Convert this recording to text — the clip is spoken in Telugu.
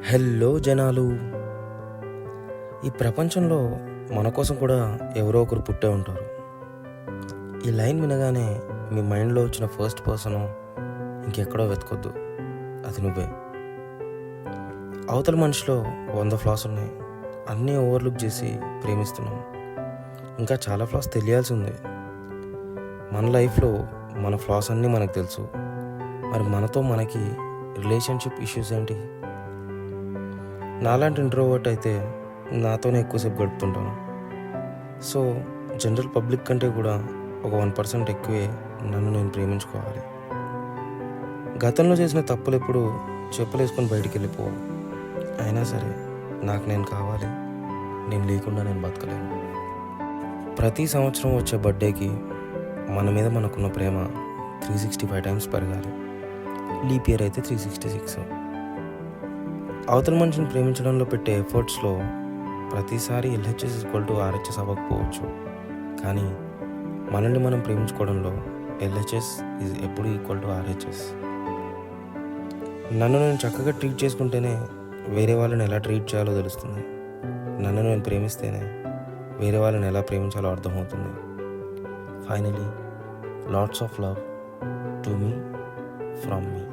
హలో జనాలు, ఈ ప్రపంచంలో మన కోసం కూడా ఎవరో ఒకరు పుట్టే ఉంటారు. ఈ లైన్ వినగానే మీ మైండ్లో వచ్చిన ఫస్ట్ పర్సన్ ఇంకెక్కడో వెతకొద్దు, అది నువ్వే. అవతల మనిషిలో 100 ఫ్లాస్ ఉన్నాయి, అన్నీ ఓవర్లుక్ చేసి ప్రేమిస్తున్నాం. ఇంకా చాలా ఫ్లాస్ తెలియాల్సి ఉంది. మన లైఫ్లో మన ఫ్లాస్ అన్నీ మనకు తెలుసు. మరి మనతో మనకి రిలేషన్షిప్ ఇష్యూస్ ఏంటి? నాలాంటి ఇంట్రోవర్ట్ అయితే నాతోనే ఎక్కువసేపు గడుపుతుంటాను. సో జనరల్ పబ్లిక్ కంటే కూడా ఒక 1% ఎక్కువే నన్ను నేను ప్రేమించుకోవాలి. గతంలో చేసిన తప్పులు ఎప్పుడు చెప్పులేసుకొని బయటికి వెళ్ళిపో. అయినా సరే నాకు నేను కావాలి, నేను లేకుండా నేను బతకలేను. ప్రతి సంవత్సరం వచ్చే బర్త్డేకి మన మీద మనకున్న ప్రేమ 365 టైమ్స్ పెరగాలి. లీప్ ఇయర్ అయితే 366. అవతల మనిషిని ప్రేమించడంలో పెట్టే ఎఫర్ట్స్లో ప్రతిసారి LHS = RHS అవ్వకపోవచ్చు, కానీ మనల్ని మనం ప్రేమించుకోవడంలో LHS ఎప్పుడు =RHS. నన్ను నేను చక్కగా ట్రీట్ చేసుకుంటేనే వేరే వాళ్ళని ఎలా ట్రీట్ చేయాలో తెలుస్తుంది. నన్ను నేను ప్రేమిస్తేనే వేరే వాళ్ళని ఎలా ప్రేమించాలో అర్థమవుతుంది. Finally, lots of love to me from me.